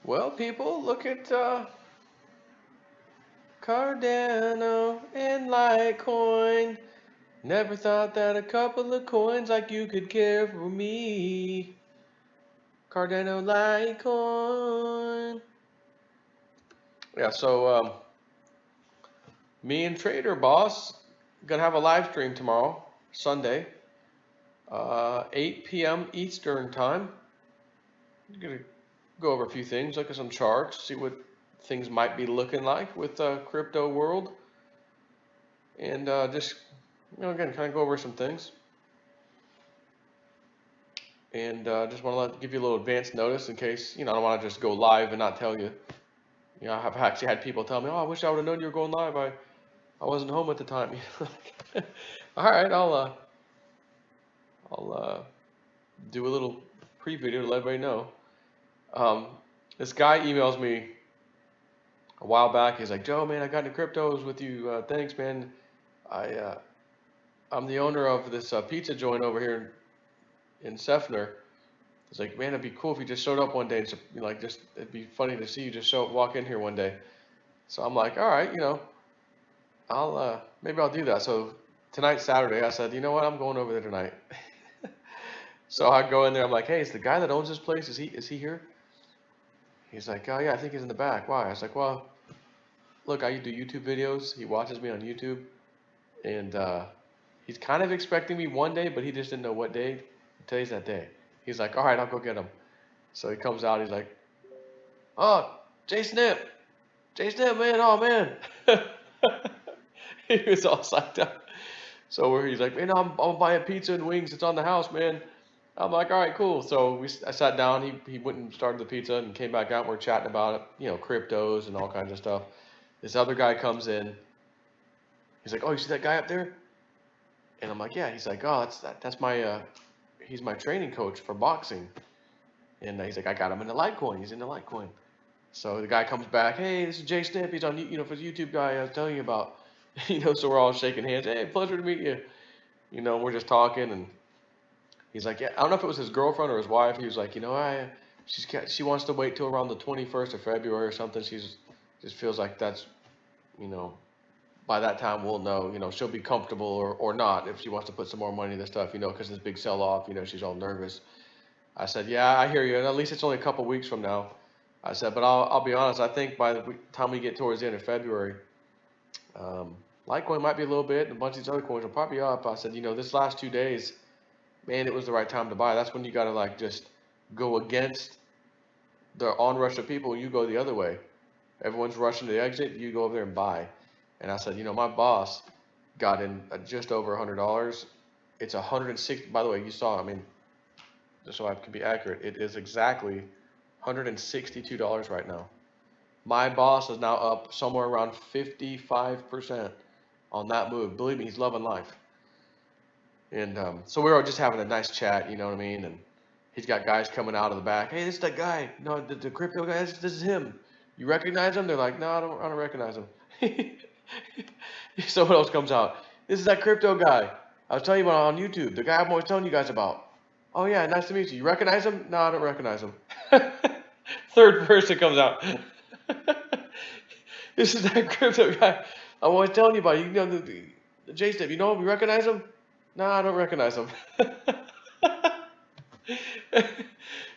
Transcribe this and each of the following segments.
Well, people, look at Cardano and Litecoin. Never thought that a couple of coins like you could care for me. Cardano Litecoin. Yeah, me and Trader Boss gonna have a live stream tomorrow, Sunday, 8 p.m. Eastern time. Gonna go over a few things, look at some charts, see what things might be looking like with crypto world, and just again, kind of go over some things. And just want to give you a little advance notice in case I don't want to just go live and not tell you. I have actually had people tell me, "Oh, I wish I would have known you were going live. I wasn't home at the time." All right, I'll do a little pre-video to let everybody know. Um, this guy emails me a while back. He's like, "Joe, man, I got into cryptos with you. Thanks, man. I I'm the owner of this pizza joint over here in Sefner." It's like, man, it'd be cool if you just showed up one day and just it'd be funny to see you just walk in here one day. So I'm like, all right, I'll maybe I'll do that. So tonight's Saturday. I said, you know what, I'm going over there tonight. So I go in there. I'm like, hey, is the guy that owns this place? Is he here? He's like, oh yeah, I think he's in the back. Why? I was like, well, look, I do YouTube videos. He watches me on YouTube, and he's kind of expecting me one day, but he just didn't know what day. Today's that day. He's like, all right, I'll go get him. So he comes out. He's like, oh, Jay Snip. Jay Snip, man, oh man. He was all psyched up. So where he's like, man, I'm buying pizza and wings. It's on the house, man. I'm like, all right, cool. So I sat down. He went and started the pizza and came back out. And we're chatting about it, cryptos and all kinds of stuff. This other guy comes in. He's like, oh, you see that guy up there? And I'm like, yeah. He's like, oh, that's my he's my training coach for boxing. And he's like, I got him into Litecoin. He's into Litecoin. So the guy comes back, hey, this is Jay Snip. He's on, for the YouTube guy I was telling you about. So we're all shaking hands. Hey, pleasure to meet you. We're just talking, and he's like, yeah, I don't know if it was his girlfriend or his wife. He was like, she wants to wait till around the 21st of February or something. She's just feels like that's, you know, by that time we'll know, she'll be comfortable or not if she wants to put some more money into stuff, because this big sell off, she's all nervous. I said, yeah, I hear you. And at least it's only a couple weeks from now. I said, but I'll be honest. I think by the time we get towards the end of February, Litecoin might be a little bit, and a bunch of these other coins will probably be up. I said, this last 2 days, man, it was the right time to buy. That's when you got to like just go against the onrush of people. You go the other way. Everyone's rushing to the exit. You go over there and buy. And I said, my boss got in just over $100. It's 160. By the way, you saw. I mean, just so I can be accurate, it is exactly $162 right now. My boss is now up somewhere around 55% on that move. Believe me, he's loving life. And so we were just having a nice chat, you know what I mean? And he's got guys coming out of the back. Hey, this is that guy. No, the crypto guy. This is him. You recognize him? They're like, no, I don't recognize him. Someone else comes out. This is that crypto guy. I was telling you about on YouTube. The guy I'm always telling you guys about. Oh yeah, nice to meet you. You recognize him? No, I don't recognize him. Third person comes out. This is that crypto guy I'm always telling you about. The J-Step. You know him? You recognize him? No, I don't recognize him.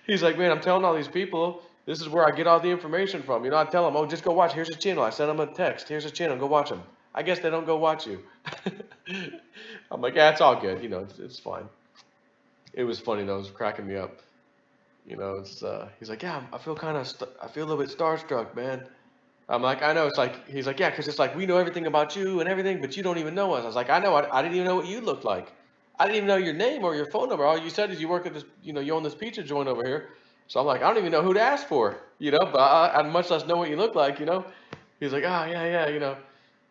He's like, man, I'm telling all these people, this is where I get all the information from. I tell them, oh, just go watch. Here's his channel. I send them a text. Here's his channel. Go watch him. I guess they don't go watch you. I'm like, yeah, it's all good. It's fine. It was funny though. It was cracking me up. He's like, yeah, I feel a little bit starstruck, man. I'm like, I know. It's like, he's like, yeah, because it's like we know everything about you and everything, but you don't even know us. I was like, I know. I didn't even know what you looked like. I didn't even know your name or your phone number. All you said is you work at this, you own this pizza joint over here. So I'm like, I don't even know who to ask for, but I'd much less know what you look like. He's like, ah, yeah, yeah.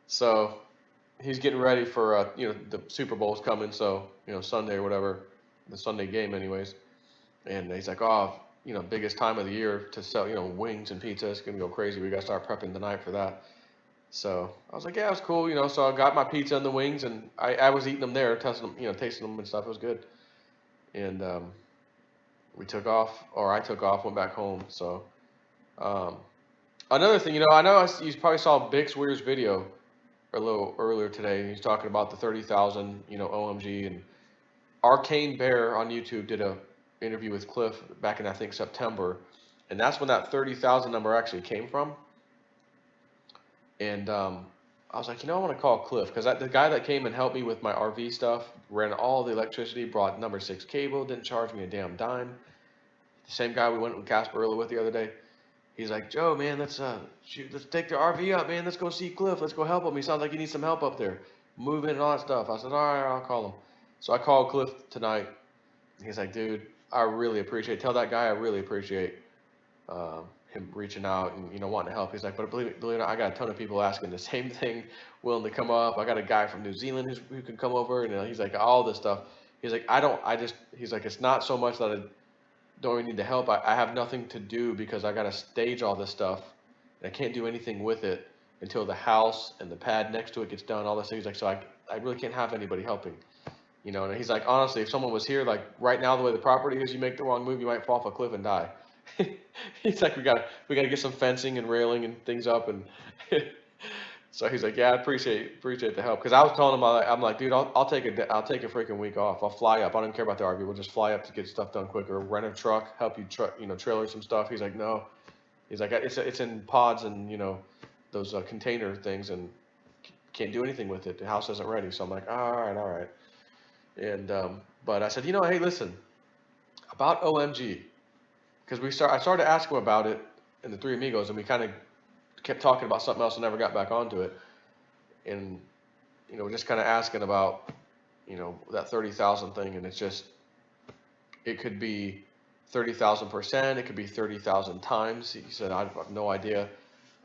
So he's getting ready for, the Super Bowl's coming. So, Sunday or whatever, the Sunday game anyways. And he's like, oh, biggest time of the year to sell, wings and pizza. It's going to go crazy. We got to start prepping tonight for that. So I was like, yeah, it was cool. So I got my pizza and the wings, and I was eating them there, testing them, tasting them and stuff. It was good. And we took off, or I took off, went back home. So Um, Another thing, I know you probably saw Bix Weir's video a little earlier today. And he's talking about the 30,000, OMG, and Arcane Bear on YouTube did a interview with Cliff back in I think September, and that's when that 30,000 number actually came from. And I was like, I want to call Cliff because the guy that came and helped me with my RV stuff ran all the electricity, brought number 6 cable, didn't charge me a damn dime. The same guy we went with Casper Early with the other day. He's like, Joe, man, let's take the RV up, man. Let's go see Cliff. Let's go help him. He sounds like he needs some help up there, moving and all that stuff. I said, all right, I'll call him. So I called Cliff tonight. He's like, dude, I really appreciate. Tell that guy I really appreciate him reaching out and wanting to help. He's like, but believe it or not, I got a ton of people asking the same thing, willing to come up. I got a guy from New Zealand who can come over, and he's like, all this stuff. He's like, he's like, it's not so much that I don't even need the help. I have nothing to do because I got to stage all this stuff, and I can't do anything with it until the house and the pad next to it gets done. All this things like so. I really can't have anybody helping. And he's like, honestly, if someone was here, like right now, the way the property is, you make the wrong move, you might fall off a cliff and die. He's like, we gotta get some fencing and railing and things up, and so he's like, yeah, I appreciate the help. Because I was telling him, I'm like, dude, I'll take a freaking week off. I'll fly up. I don't even care about the RV. We'll just fly up to get stuff done quicker. Rent a truck, help you trailer some stuff. He's like, no. He's like, it's in pods and those container things, and can't do anything with it. The house isn't ready. So I'm like, all right. And but I said, hey, listen, about OMG, because I started asking him about it in the Three Amigos, and we kind of kept talking about something else and never got back onto it. And we're just kind of asking about that 30,000 thing, and it could be 30,000%, it could be 30,000 times. He said, I have no idea,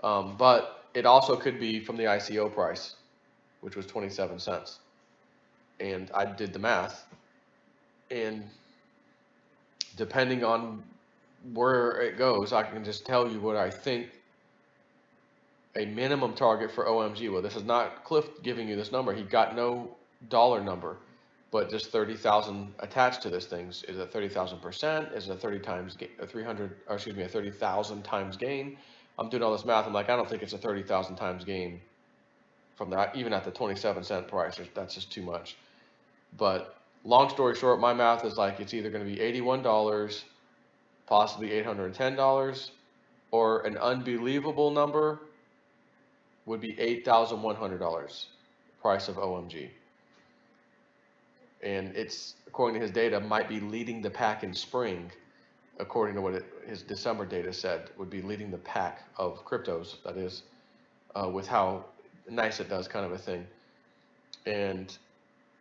but it also could be from the ICO price, which was 27 cents. And I did the math, and depending on where it goes, I can just tell you what I think a minimum target for OMG. Well, this is not Cliff giving you this number. He got no dollar number, but just 30,000 attached to this thing. Is it 30,000%? Is it 30 times a 300? Or excuse me, a 30,000 times gain? I'm doing all this math. I'm like, I don't think it's a 30,000 times gain from that, even at the 27-cent price. That's just too much. But long story short, my math is like it's either going to be $81, possibly $810, or an unbelievable number would be $8,100 price of OMG. And it's, according to his data, might be leading the pack in spring, according to what his December data said, would be leading the pack of cryptos, that is, with how nice it does, kind of a thing. And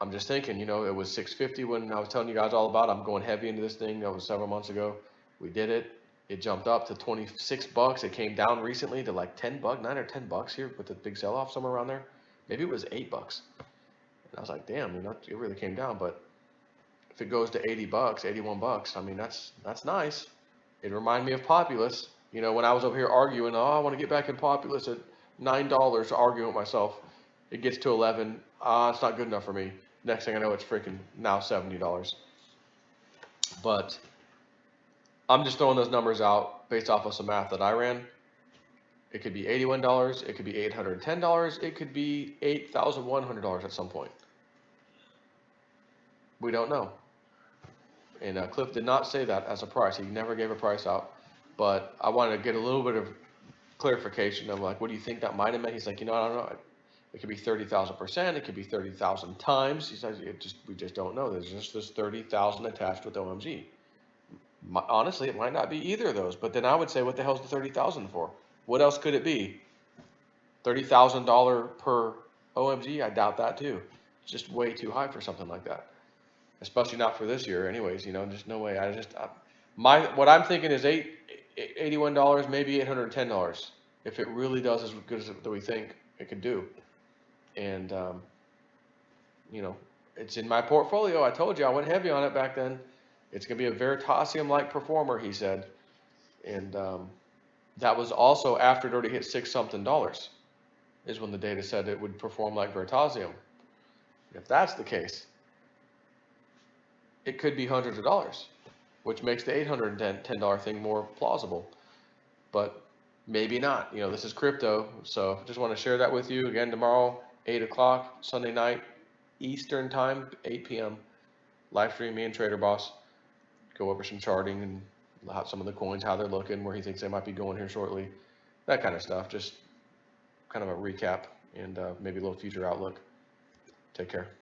I'm just thinking, it was 650 when I was telling you guys all about it. I'm going heavy into this thing. That was several months ago. We did it. It jumped up to 26 bucks. It came down recently to like 10 bucks, 9 or 10 bucks here with the big sell off somewhere around there. Maybe it was 8 bucks. And I was like, damn, it really came down. But if it goes to 80 bucks, 81 bucks, I mean, that's nice. It reminded me of Populous. When I was over here arguing, I want to get back in Populous at $9, arguing with myself. It gets to 11. It's not good enough for me. Next thing I know, it's freaking now $70. But I'm just throwing those numbers out based off of some math that I ran. It could be $81. It could be $810. It could be $8,100 at some point. We don't know. And Cliff did not say that as a price. He never gave a price out. But I wanted to get a little bit of clarification. I'm like, what do you think that might have meant? He's like, I don't know. It could be 30,000%. It could be 30,000 times. He says, we just don't know. There's just this 30,000 attached with OMG. Honestly, it might not be either of those. But then I would say, what the hell's the 30,000 for? What else could it be? $30,000 per OMG? I doubt that too. It's just way too high for something like that. Especially not for this year, anyways. Just no way. What I'm thinking is $81, maybe $810. If it really does as good as we think it could do. And it's in my portfolio. I told you I went heavy on it back then. It's gonna be a Veritasium-like performer, he said. And that was also after it already hit $6-something, is when the data said it would perform like Veritasium. If that's the case, it could be hundreds of dollars, which makes the $810 thing more plausible. but maybe not. You know, this is crypto, so just want to share that with you again tomorrow, 8 o'clock, Sunday night, Eastern time, 8 p.m. Live stream me and Trader Boss. Go over some charting and some of the coins, how they're looking, where he thinks they might be going here shortly, that kind of stuff. Just kind of a recap and maybe a little future outlook. Take care.